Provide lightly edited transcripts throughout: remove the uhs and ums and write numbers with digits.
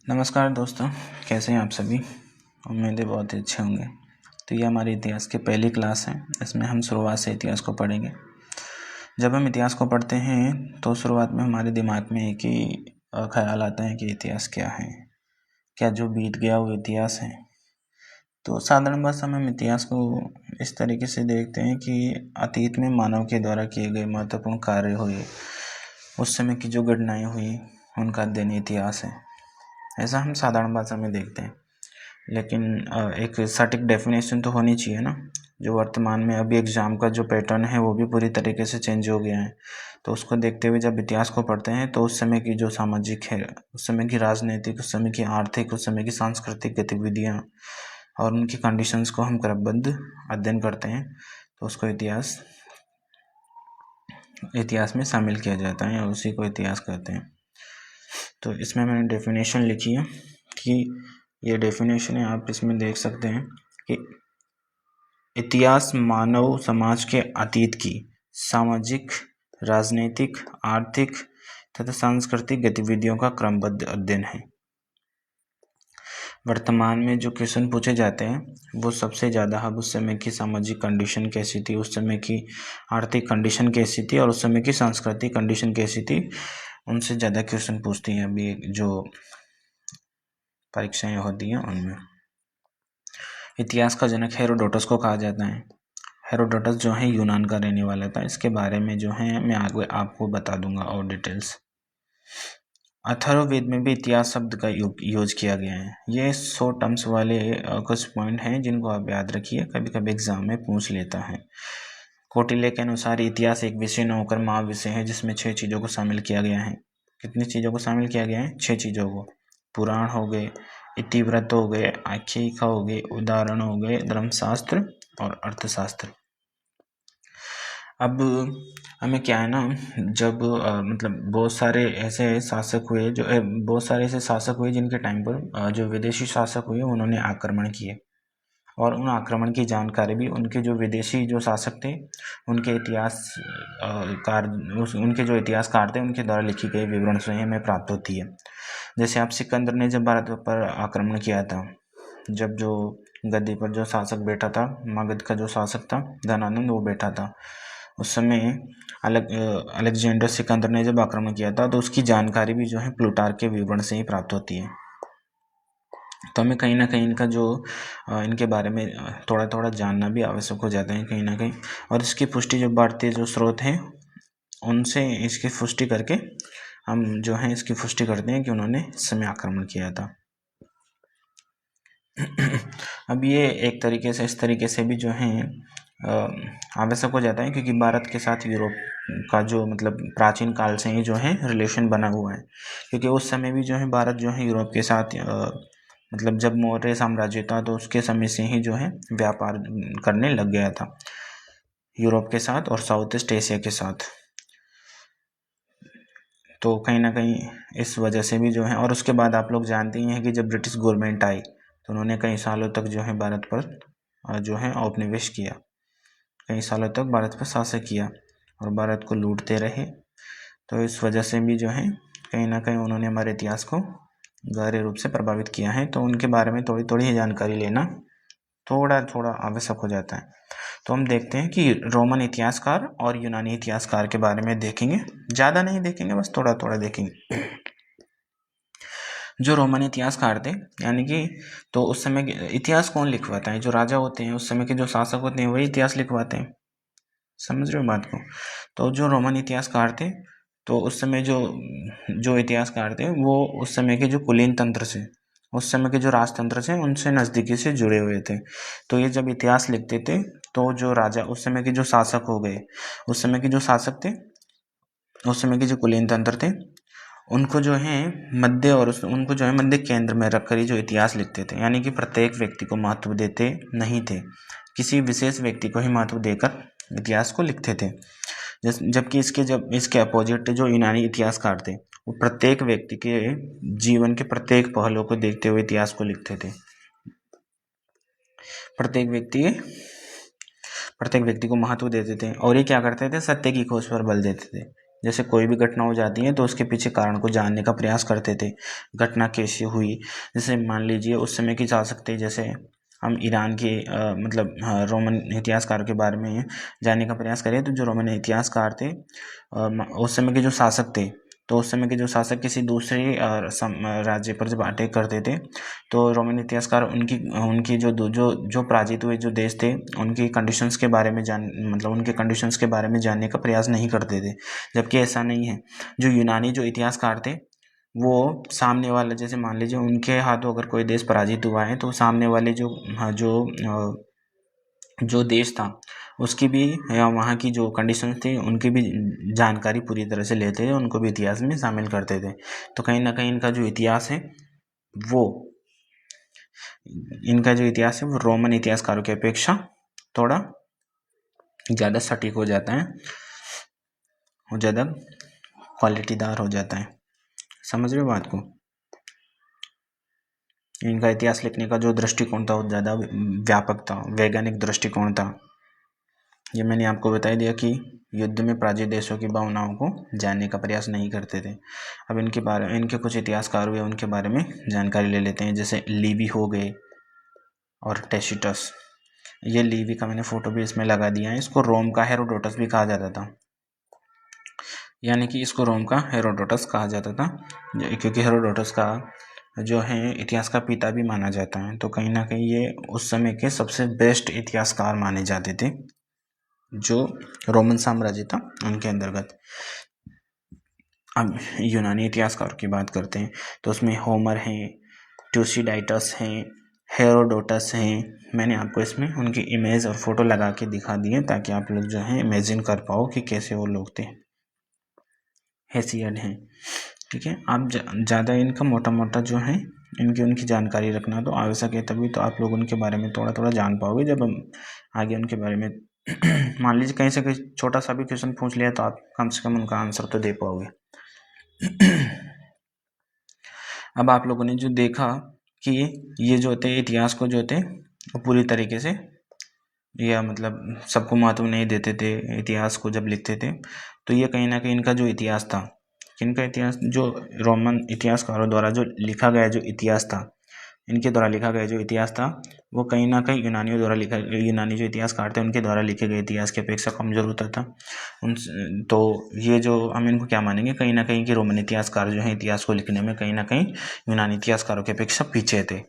नमस्कार दोस्तों, कैसे हैं आप सभी। उम्मीद है बहुत ही अच्छे होंगे। तो ये हमारी इतिहास की पहली क्लास है। इसमें हम शुरुआत से इतिहास को पढ़ेंगे। जब हम इतिहास को पढ़ते हैं तो शुरुआत में हमारे दिमाग में एक ही ख्याल आता है कि इतिहास क्या है, क्या जो बीत गया वो इतिहास है। तो साधारण भाषा में हम इतिहास को इस तरीके से देखते हैं कि अतीत में मानव के द्वारा किए गए महत्वपूर्ण कार्य हुए, उस समय की जो घटनाएं हुई उनका अध्ययन इतिहास है। ऐसा हम साधारण भाषा में देखते हैं। लेकिन एक सटीक डेफिनेशन तो होनी चाहिए ना। जो वर्तमान में अभी एग्ज़ाम का जो पैटर्न है वो भी पूरी तरीके से चेंज हो गया है। तो उसको देखते हुए जब इतिहास को पढ़ते हैं तो उस समय की जो सामाजिक है, उस समय की राजनीतिक, उस समय की आर्थिक, उस समय की सांस्कृतिक गतिविधियाँ और उनकी कंडीशंस को हम क्रमबद्ध अध्ययन करते हैं। तो उसको इतिहास में शामिल किया जाता है और उसी को इतिहास कहते हैं। तो इसमें मैंने डेफिनेशन लिखी है कि ये डेफिनेशन है, आप इसमें देख सकते हैं कि इतिहास मानव समाज के अतीत की सामाजिक, राजनीतिक, आर्थिक तथा सांस्कृतिक गतिविधियों का क्रमबद्ध अध्ययन है। वर्तमान में जो क्वेश्चन पूछे जाते हैं वो सबसे ज़्यादा अब उस समय की सामाजिक कंडीशन कैसी थी, उस समय की आर्थिक कंडीशन कैसी थी और उस समय की सांस्कृतिक कंडीशन कैसी थी, उनसे ज़्यादा क्वेश्चन पूछती हैं अभी जो परीक्षाएं होती हैं उनमें। इतिहास का जनक हेरोडोटस को कहा जाता है। हेरोडोटस जो है यूनान का रहने वाला था। इसके बारे में जो है मैं आगे आपको बता दूंगा और डिटेल्स। अथर्ववेद में भी इतिहास शब्द का यूज किया गया है। ये 100 टर्म्स वाले कुछ पॉइंट हैं जिनको आप याद रखिए, कभी कभी एग्जाम में पूछ लेता है। कौटिल्य के अनुसार इतिहास एक विषय न होकर महाविषय है जिसमें 6 चीज़ों को शामिल किया गया है। कितनी चीज़ों को शामिल किया गया है? 6 चीज़ों को। पुराण हो गए, इतिवृत्त हो गए, आख्यायिका हो गए, उदाहरण हो गए, धर्मशास्त्र और अर्थशास्त्र। अब हमें क्या है ना, जब मतलब बहुत सारे ऐसे शासक हुए जिनके टाइम पर जो विदेशी शासक हुए उन्होंने आक्रमण किए और उन आक्रमण की जानकारी भी उनके जो विदेशी जो शासक थे उनके उनके जो इतिहासकार थे उनके द्वारा लिखी गई विवरण से हमें प्राप्त होती है। जैसे आप सिकंदर ने जब भारत पर आक्रमण किया था, जब जो गद्दी पर जो शासक बैठा था, मगध का जो शासक था धनानंद, वो बैठा था, उस समय अलेक्जेंडर सिकंदर ने जब आक्रमण किया था तो उसकी जानकारी भी जो है प्लूटार्क के विवरण से ही प्राप्त होती है। तो हमें कहीं ना कहीं इनका जो इनके बारे में थोड़ा थोड़ा जानना भी आवश्यक हो जाता है कहीं ना कहीं। और इसकी पुष्टि जो भारतीय जो स्रोत हैं उनसे इसकी पुष्टि करके हम जो है इसकी पुष्टि करते हैं कि उन्होंने इस समय आक्रमण किया था। अब ये एक तरीके से इस तरीके से भी जो है आवश्यक हो जाता है क्योंकि भारत के साथ यूरोप का जो मतलब प्राचीन काल से ही जो है रिलेशन बना हुआ है। क्योंकि उस समय भी जो है भारत जो है यूरोप के साथ मतलब जब मौर्य साम्राज्य था तो उसके समय से ही जो है व्यापार करने लग गया था यूरोप के साथ और साउथ ईस्ट एशिया के साथ। तो कहीं ना कहीं इस वजह से भी जो है, और उसके बाद आप लोग जानते ही हैं कि जब ब्रिटिश गवर्नमेंट आई तो उन्होंने कई सालों तक जो है भारत पर जो है औपनिवेश किया, कई सालों तक भारत पर शासन किया और भारत को लूटते रहे। तो इस वजह से भी जो है कहीं ना कहीं उन्होंने हमारे इतिहास को गहरे रूप से प्रभावित किया है। तो उनके बारे में थोड़ी थोड़ी ही जानकारी लेना थोड़ा थोड़ा आवश्यक हो जाता है। तो हम देखते हैं कि रोमन इतिहासकार और यूनानी इतिहासकार के बारे में देखेंगे। ज़्यादा नहीं देखेंगे, बस थोड़ा थोड़ा देखेंगे। जो रोमन इतिहासकार थे यानी कि, तो उस समय इतिहास कौन लिखवाता है? जो राजा होते हैं, उस समय के जो शासक होते हैं वही इतिहास लिखवाते हैं। समझ रहे हो बात को? तो जो रोमन इतिहासकार थे तो उस समय जो इतिहासकार थे वो उस समय के जो कुलीन तंत्र से, उस समय के जो राजतंत्र से उनसे नज़दीकी से जुड़े हुए थे। तो ये जब इतिहास लिखते थे तो जो राजा उस समय के जो शासक हो गए, उस समय के जो शासक थे, उस समय के जो कुलीन तंत्र थे, उनको जो है उनको जो है मध्य केंद्र में रखकर ही जो इतिहास लिखते थे। यानी कि प्रत्येक व्यक्ति को महत्व देते नहीं थे, किसी विशेष व्यक्ति को ही महत्व देकर इतिहास को लिखते थे। जबकि इसके अपोजिट जो यूनानी इतिहासकार थे वो प्रत्येक व्यक्ति के जीवन के प्रत्येक पहलू को देखते हुए इतिहास को लिखते थे। प्रत्येक व्यक्ति को महत्व देते थे और ये क्या करते थे? सत्य की खोज पर बल देते थे। जैसे कोई भी घटना हो जाती है तो उसके पीछे कारण को जानने का प्रयास करते थे, घटना कैसे हुई। जैसे मान लीजिए उस समय की जा सकते, जैसे हम ईरान के मतलब रोमन इतिहासकार के बारे में जानने का प्रयास करें, तो जो रोमन इतिहासकार थे उस समय के जो शासक थे, तो उस समय के जो शासक किसी दूसरे राज्य पर जब अटैक करते थे, तो रोमन इतिहासकार उनकी उनकी जो पराजित हुए जो देश थे उनकी कंडीशंस के बारे में मतलब उनके कंडीशंस के बारे में जानने का प्रयास नहीं करते थे। जबकि ऐसा नहीं है, जो यूनानी जो इतिहासकार थे वो सामने वाले, जैसे मान लीजिए उनके हाथों अगर कोई देश पराजित हुआ है, तो सामने वाले जो देश था उसकी भी या वहाँ की जो कंडीशंस थी उनकी भी जानकारी पूरी तरह से लेते थे, उनको भी इतिहास में शामिल करते थे। तो कहीं ना कहीं इनका जो इतिहास है वो रोमन इतिहासकारों की अपेक्षा थोड़ा ज़्यादा सटीक हो जाता है और ज़्यादा क्वालिटीदार हो जाता है। समझ रहे हो बात को? इनका इतिहास लिखने का जो दृष्टिकोण था वो ज़्यादा व्यापक था, वैज्ञानिक दृष्टिकोण था। ये मैंने आपको बता दिया कि युद्ध में पराजित देशों की भावनाओं को जानने का प्रयास नहीं करते थे। अब इनके कुछ इतिहासकार हुए, उनके बारे में जानकारी ले लेते हैं। जैसे लीवी हो गए और टैसिटस। ये लीवी का मैंने फोटो भी इसमें लगा दिया है। इसको रोम का हेरोडोटस भी कहा जाता था, यानी कि इसको रोम का हेरोडोटस कहा जाता था, क्योंकि हेरोडोटस का जो है इतिहास का पिता भी माना जाता है। तो कहीं ना कहीं ये उस समय के सबसे बेस्ट इतिहासकार माने जाते थे जो रोमन साम्राज्य था उनके अंतर्गत। अब यूनानी इतिहासकारों की बात करते हैं तो उसमें होमर हैं, ट्यूसिडाइटस हैं, हेरोडोटस हैं। मैंने आपको इसमें उनकी इमेज और फोटो लगा के दिखा दी है ताकि आप लोग जो है इमेजिन कर पाओ कि कैसे वो लोग थे। हेसियड हैं, ठीक है। आप ज़्यादा इनका मोटा मोटा जो है उनकी जानकारी रखना तो आवश्यक है, तभी तो आप लोग उनके बारे में थोड़ा थोड़ा जान पाओगे जब हम आगे उनके बारे में मान लीजिए कहीं से कोई छोटा सा भी क्वेश्चन पूछ लिया तो आप कम से कम उनका आंसर तो दे पाओगे। अब आप लोगों ने जो देखा कि ये जो थे इतिहास को जो थे वो पूरी तरीके से या मतलब सबको महत्व नहीं देते थे इतिहास को जब लिखते थे, तो ये कहीं ना कहीं इनका जो इतिहास था, इनका इतिहास जो रोमन इतिहासकारों द्वारा जो लिखा गया जो इतिहास था, इनके द्वारा लिखा गया जो इतिहास था वो कहीं ना कहीं यूनानी जो इतिहासकार थे उनके द्वारा लिखे गए इतिहास की अपेक्षा कमजोर होता था। तो ये जो हम इनको क्या मानेंगे, कहीं ना कहीं कि रोमन इतिहासकार जो है इतिहास को लिखने में कहीं ना कहीं यूनानी इतिहासकारों की अपेक्षा पीछे थे।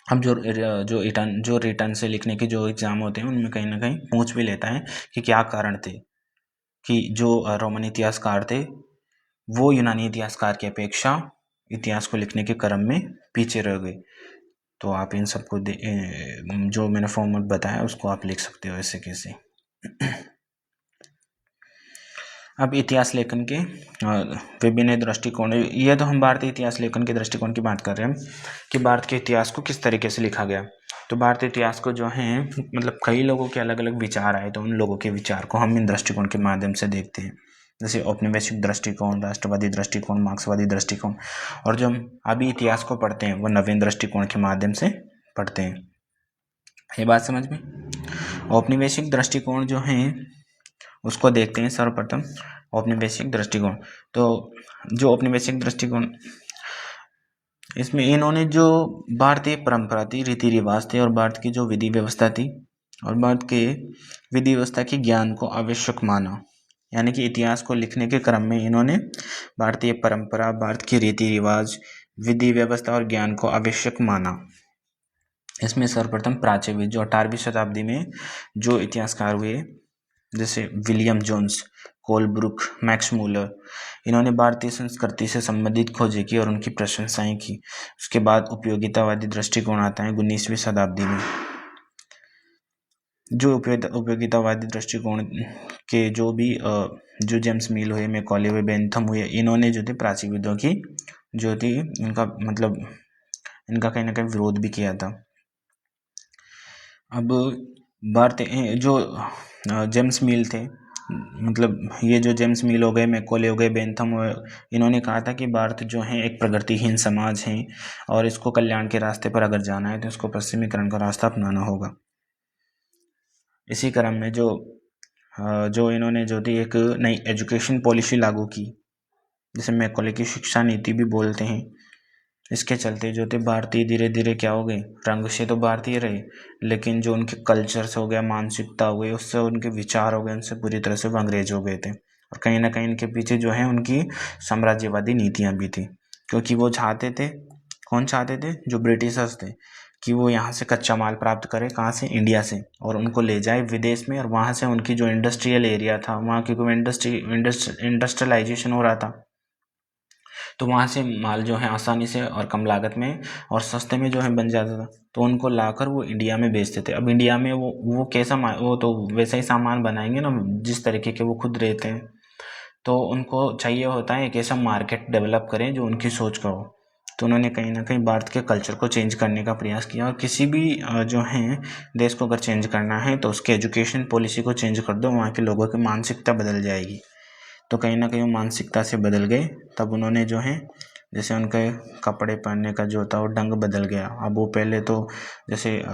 अब जो रिटर्न से लिखने के जो एग्जाम होते हैं उनमें कहीं ना कहीं पूछ भी लेता है कि क्या कारण थे कि जो रोमन इतिहासकार थे वो यूनानी इतिहासकार की अपेक्षा इतिहास को लिखने के क्रम में पीछे रह गए। तो आप इन सबको जो मैंने फॉर्मेट बताया उसको आप लिख सकते हो ऐसे कैसे। अब इतिहास लेखन के विभिन्न दृष्टिकोण, ये तो हम भारतीय इतिहास लेखन के दृष्टिकोण की बात कर रहे हैं कि भारत के इतिहास को किस तरीके से लिखा गया। तो भारतीय इतिहास को जो है मतलब कई लोगों के अलग अलग विचार आए, तो उन लोगों के विचार को हम इन दृष्टिकोण के माध्यम से देखते हैं। जैसे औपनिवेशिक दृष्टिकोण, राष्ट्रवादी दृष्टिकोण, मार्क्सवादी दृष्टिकोण, और जो हम अभी इतिहास को पढ़ते हैं वो नवीन दृष्टिकोण के माध्यम से पढ़ते हैं। ये बात समझ में? औपनिवेशिक दृष्टिकोण जो है उसको देखते हैं सर्वप्रथम। औपनिवेशिक दृष्टिकोण, तो जो औपनिवेशिक दृष्टिकोण, इसमें इन्होंने जो भारतीय परंपरा थी, रीति रिवाज थे और भारत की जो विधि व्यवस्था थी और भारत के विधि व्यवस्था के ज्ञान को आवश्यक माना। यानी कि इतिहास को लिखने के क्रम में इन्होंने भारतीय परंपरा, भारत की रीति रिवाज, विधि व्यवस्था और ज्ञान को आवश्यक माना। इसमें सर्वप्रथम प्राच्यविद जो 18वीं शताब्दी में जो इतिहासकार हुए, जैसे William Jones, Colebrooke, Max Muller, इन्होंने भारतीय संस्कृति से संबंधित खोजें की और उनकी प्रशंसाएं की। उसके बाद उपयोगितावादी दृष्टिकोण आता है 19वीं शताब्दी में। जो उपयोगितावादी दृष्टिकोण के जो जेम्स मिल हुए, मैकॉले हुए, बेंथम हुए, इन्होंने जो थे प्राच्यविदों की जो थी इनका कहीं ना कहीं विरोध भी किया था। अब भारतीय जो जेम्स मिल थे, मतलब ये जो जेम्स मिल हो गए, मैकॉले हो गए, बेंथम हो, इन्होंने कहा था कि भारत जो है एक प्रगतिहीन समाज है और इसको कल्याण के रास्ते पर अगर जाना है तो इसको पश्चिमीकरण का रास्ता अपनाना होगा। इसी क्रम में जो जो इन्होंने जो थी एक नई एजुकेशन पॉलिसी लागू की, जिसे मैकॉले की शिक्षा नीति भी बोलते हैं। इसके चलते जो थे भारतीय धीरे धीरे क्या हो गए, रंग से तो भारतीय रहे, लेकिन जो उनके कल्चर से हो गया, मानसिकता हो गई, उससे उनके विचार हो गए, उनसे पूरी तरह से वो अंग्रेज हो गए थे। और कहीं ना कहीं इनके पीछे जो है उनकी साम्राज्यवादी नीतियाँ भी थी, क्योंकि वो चाहते थे, कौन चाहते थे, जो ब्रिटिशर्स थे, कि वो यहाँ से कच्चा माल प्राप्त करे, कहाँ से, इंडिया से, और उनको ले जाए विदेश में, और वहाँ से उनकी जो इंडस्ट्रियल एरिया था वहाँ, क्योंकि इंडस्ट्रियलाइजेशन हो रहा था, तो वहाँ से माल जो है आसानी से और कम लागत में और सस्ते में जो है बन जाता था, तो उनको लाकर वो इंडिया में बेचते थे। अब इंडिया में वो कैसा वो तो वैसा ही सामान बनाएंगे ना जिस तरीके के वो खुद रहते हैं, तो उनको चाहिए होता है एक ऐसा मार्केट डेवलप करें जो उनकी सोच का हो। तो उन्होंने कहीं ना कहीं भारत के कल्चर को चेंज करने का प्रयास किया, और किसी भी जो है देश को अगर चेंज करना है तो उसके एजुकेशन पॉलिसी को चेंज कर दो, वहाँ के लोगों की मानसिकता बदल जाएगी। तो कहीं ना कहीं वो मानसिकता से बदल गए। तब उन्होंने जो है जैसे उनके कपड़े पहनने का जो था वो ढंग बदल गया। अब वो पहले तो जैसे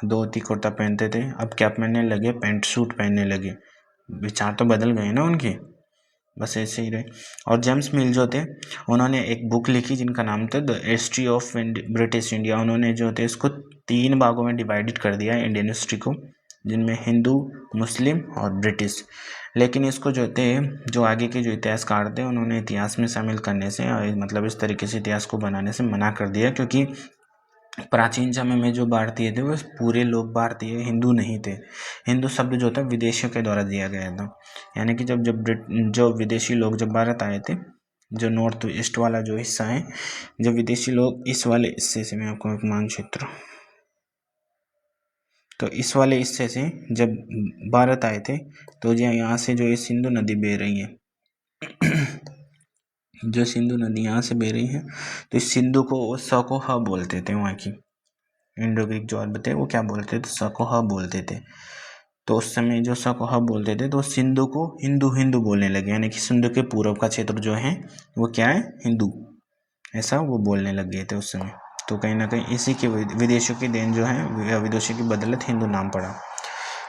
धोती कुर्ता पहनते थे, अब क्या पहनने लगे, पैंट सूट पहनने लगे। विचार तो बदल गए ना उनके, बस ऐसे ही रहे। और जेम्स मिल जो थे उन्होंने एक बुक लिखी जिनका नाम था the history of British India. उन्होंने जो थे इसको 3 भागों में डिवाइडेड कर दिया इंडियन हिस्ट्री को, जिनमें हिंदू, मुस्लिम और ब्रिटिश। लेकिन इसको जो थे, जो आगे के जो इतिहासकार थे, उन्होंने इतिहास में शामिल करने से, मतलब इस तरीके से इतिहास को बनाने से मना कर दिया, क्योंकि प्राचीन समय में जो भारतीय थे वो पूरे लोग भारतीय हिंदू नहीं थे। हिंदू शब्द जो था विदेशियों के द्वारा दिया गया था, यानी कि जो विदेशी लोग जब भारत आए थे, जो नॉर्थ ईस्ट वाला जो हिस्सा है, जो विदेशी लोग इस वाले हिस्से से, मैं आपको एक मानचित्र, तो इस वाले हिस्से से जब भारत आए थे, तो यहाँ से जो ये सिंधु नदी बह रही है जो सिंधु नदी यहाँ से बह रही है, तो इस सिंधु को सकोहा बोलते थे। वहाँ की इंडो ग्रीक जो अर्ब थे वो क्या बोलते थे, सकोहा बोलते थे। तो उस समय जो सकोहा बोलते थे तो सिंधु को हिंदू हिंदू बोलने लगे, यानी कि सिंधु के पूर्व का क्षेत्र जो है वो क्या है, हिंदू, ऐसा वो बोलने लग गए थे उस समय। तो कहीं ना कहीं इसी के विदेशियों की देन जो है, विदेशियों की बदौलत हिंदू नाम पड़ा।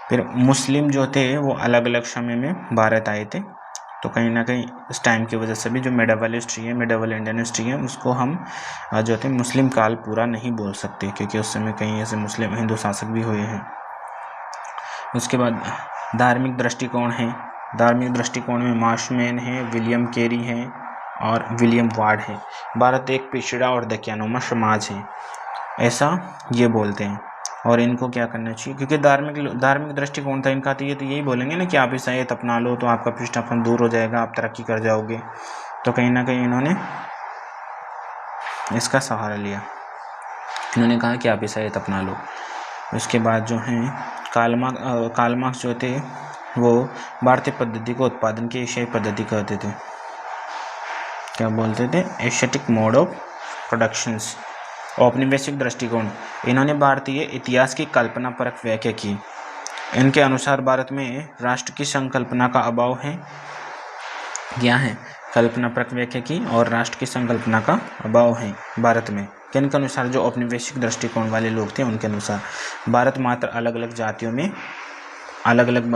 फिर मुस्लिम जो थे वो अलग अलग समय में भारत आए थे। तो कहीं ना कहीं इस टाइम की वजह से भी जो मेडावल हिस्ट्री है, मेडावल इंडियन हिस्ट्री है, उसको हम जो थे मुस्लिम काल पूरा नहीं बोल सकते, क्योंकि उस समय कहीं ऐसे मुस्लिम हिंदू शासक भी हुए हैं। उसके बाद धार्मिक दृष्टिकोण है। धार्मिक दृष्टिकोण में मार्शमैन है, विलियम कैरी है और विलियम वार्ड है। भारत एक पिछड़ा और दकियानुमा समाज है, ऐसा ये बोलते हैं। और इनको क्या करना चाहिए, क्योंकि धार्मिक दृष्टिकोण था इनका, तो ये तो यही बोलेंगे ना कि आप ईसाईयत अपना लो तो आपका पिछड़ापन दूर हो जाएगा, आप तरक्की कर जाओगे। तो कहीं ना कहीं इन्होंने इसका सहारा लिया, इन्होंने कहा कि आप ईसाईयत अपना लो। उसके बाद जो है कार्ल मार्क्स जो थे वो भारतीय पद्धति को उत्पादन की एशियाई पद्धति कहते थे। क्या बोलते थे, एशियाटिक मोड ऑफ प्रोडक्शंस। औपनिवेशिक दृष्टिकोण, इन्होंने भारतीय इतिहास की कल्पना परक व्याख्या की। इनके अनुसार भारत में राष्ट्र की संकल्पना का अभाव है। क्या है, कल्पना परक व्याख्या की और राष्ट्र की संकल्पना का अभाव है भारत में। किनके अनुसार, जो औपनिवेशिक दृष्टिकोण वाले लोग थे उनके अनुसार भारत मात्र अलग अलग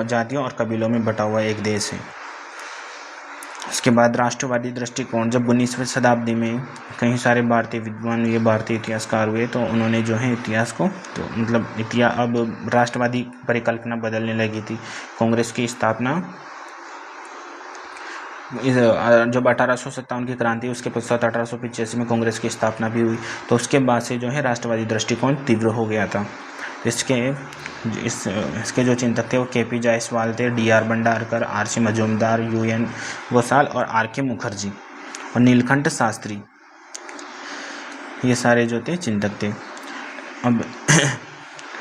जातियों और कबीलों में बटा हुआ एक देश है। उसके बाद राष्ट्रवादी दृष्टिकोण, जब 19वीं शताब्दी में कई सारे भारतीय विद्वान हुए, भारतीय इतिहासकार हुए, तो उन्होंने जो है इतिहास को, तो मतलब अब राष्ट्रवादी परिकल्पना बदलने लगी थी। कांग्रेस की स्थापना जब 1857 की क्रांति, उसके पश्चात 1885 में कांग्रेस की स्थापना भी हुई, तो उसके बाद से जो है राष्ट्रवादी दृष्टिकोण तीव्र हो गया था। इसके जो चिंतक थे वो KP जायसवाल थे, DR Bhandarkar, RC Majumdar, UN Ghoshal और RK मुखर्जी और नीलकंठ शास्त्री, ये सारे जो थे चिंतक थे। अब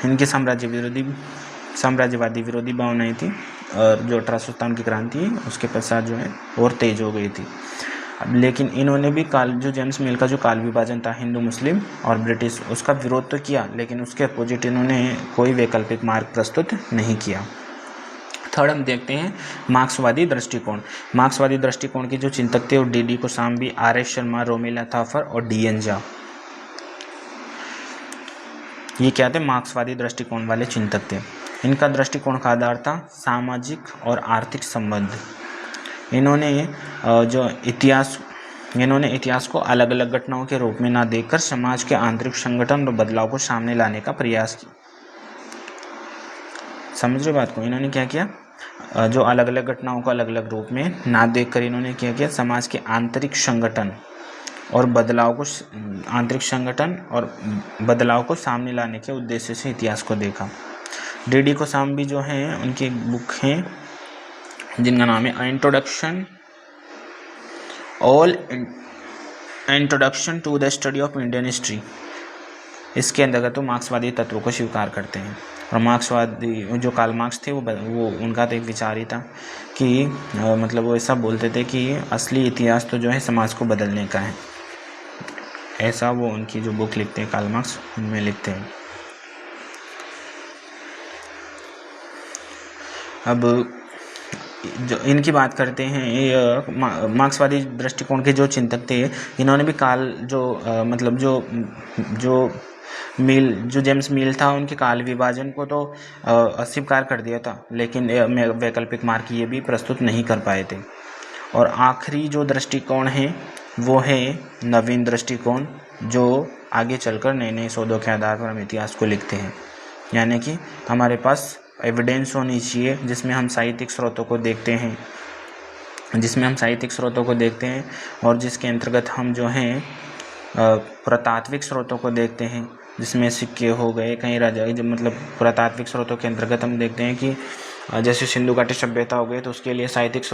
इनके साम्राज्यवादी विरोधी भावनाएं थी, और जो 1857 की क्रांति है उसके पश्चात जो है और तेज हो गई थी। अब लेकिन इन्होंने भी जो जेम्स मिल का जो काल विभाजन था हिंदू मुस्लिम और ब्रिटिश, उसका विरोध तो किया, लेकिन उसके अपोजिट इन्होंने कोई वैकल्पिक मार्ग प्रस्तुत नहीं किया। थर्ड हम देखते हैं मार्क्सवादी दृष्टिकोण। मार्क्सवादी दृष्टिकोण के जो चिंतक थे वो DD कोशाम्बी, RS शर्मा, रोमिला थापर और DN झा, ये क्या थे, मार्क्सवादी दृष्टिकोण वाले चिंतक थे। इनका दृष्टिकोण का आधार था सामाजिक और आर्थिक संबंध। इन्होंने इतिहास को अलग अलग घटनाओं के रूप में ना देखकर समाज के आंतरिक संगठन और बदलाव को सामने लाने का प्रयास किया। समझ रहे बात को? इन्होंने क्या किया, जो अलग अलग घटनाओं को अलग अलग रूप में ना देखकर इन्होंने क्या किया, समाज के आंतरिक संगठन और बदलाव को सामने लाने के उद्देश्य से इतिहास को देखा। डी.डी. कोसाम्बी जो हैं, उनकी एक बुक है जिनका नाम है introduction to the study of Indian history. इसके अंतर्गत वो मार्क्सवादी तत्वों को स्वीकार करते हैं। और मार्क्सवादी जो कार्ल मार्क्स थे वो उनका तो एक विचार ही था कि मतलब वो ऐसा बोलते थे कि असली इतिहास तो जो है समाज को बदलने का है। ऐसा वो उनकी जो बुक लिखते हैं कार्ल मार्क्स, उनमें लिखते हैं। अब जो इनकी बात करते हैं, मार्क्सवादी दृष्टिकोण के जो चिंतक थे, इन्होंने भी जो जेम्स मिल था, उनके काल विभाजन को तो अस्वीकार कर दिया था, लेकिन वैकल्पिक मार्ग ये भी प्रस्तुत नहीं कर पाए थे। और आखिरी जो दृष्टिकोण है वो है नवीन दृष्टिकोण, जो आगे चलकर नए नए शोधों के आधार पर हम इतिहास को लिखते हैं। यानी कि हमारे पास एविडेंस होनी चाहिए जिसमें हम साहित्यिक स्रोतों को देखते हैं, और जिसके अंतर्गत हम जो हैं पुरातात्विक स्रोतों को देखते हैं, जिसमें सिक्के हो गए, कहीं राजा, मतलब पुरातात्विक स्रोतों के अंतर्गत हम देखते हैं कि जैसे सिंधु घाटी सभ्यता हो गई, तो उसके लिए साहित्यिक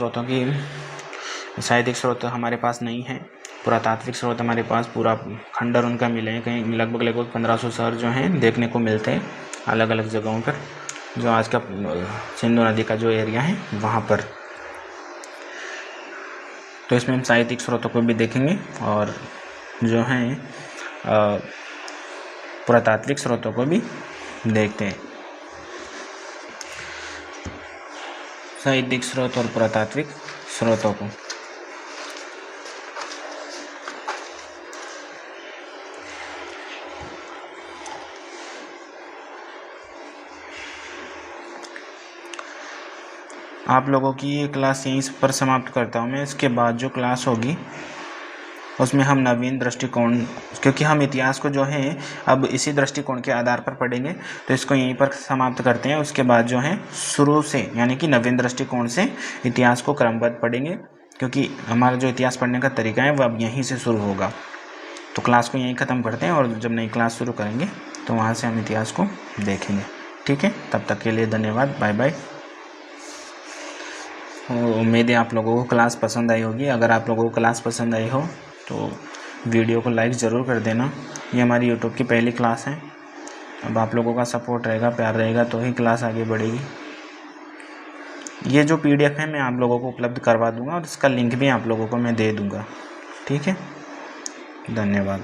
स्रोत हमारे पास नहीं है। पुरातात्विक स्रोत हमारे पास पूरा खंडर उनका मिले हैं, कहीं लगभग 1500 शहर जो हैं देखने को मिलते हैं अलग अलग जगहों पर, जो आज का सिंधु नदी का जो एरिया है वहाँ पर। तो इसमें हम साहित्यिक स्रोतों को भी देखेंगे और जो हैं पुरातात्विक स्रोतों को भी देखते हैं। साहित्यिक स्रोत और पुरातात्विक स्रोतों को आप लोगों की ये क्लास यहीं पर समाप्त करता हूँ मैं। इसके बाद जो क्लास होगी उसमें हम नवीन दृष्टिकोण, क्योंकि हम इतिहास को जो है अब इसी दृष्टिकोण के आधार पर पढ़ेंगे, तो इसको यहीं पर समाप्त करते हैं। उसके बाद जो है शुरू से, यानी कि नवीन दृष्टिकोण से इतिहास को क्रमबद्ध पढ़ेंगे, क्योंकि हमारा जो इतिहास पढ़ने का तरीका है वो अब यहीं से शुरू होगा। तो क्लास को यहीं ख़त्म करते हैं और जब नई क्लास शुरू करेंगे तो वहाँ से हम इतिहास को देखेंगे। ठीक है, तब तक के लिए धन्यवाद, बाय बाय। उम्मीद है आप लोगों को क्लास पसंद आई होगी। अगर आप लोगों को क्लास पसंद आई हो तो वीडियो को लाइक ज़रूर कर देना। ये हमारी यूट्यूब की पहली क्लास है। अब आप लोगों का सपोर्ट रहेगा, प्यार रहेगा तो ही क्लास आगे बढ़ेगी। ये जो PDF है मैं आप लोगों को उपलब्ध करवा दूंगा और इसका लिंक भी आप लोगों को मैं दे दूंगा। ठीक है, धन्यवाद।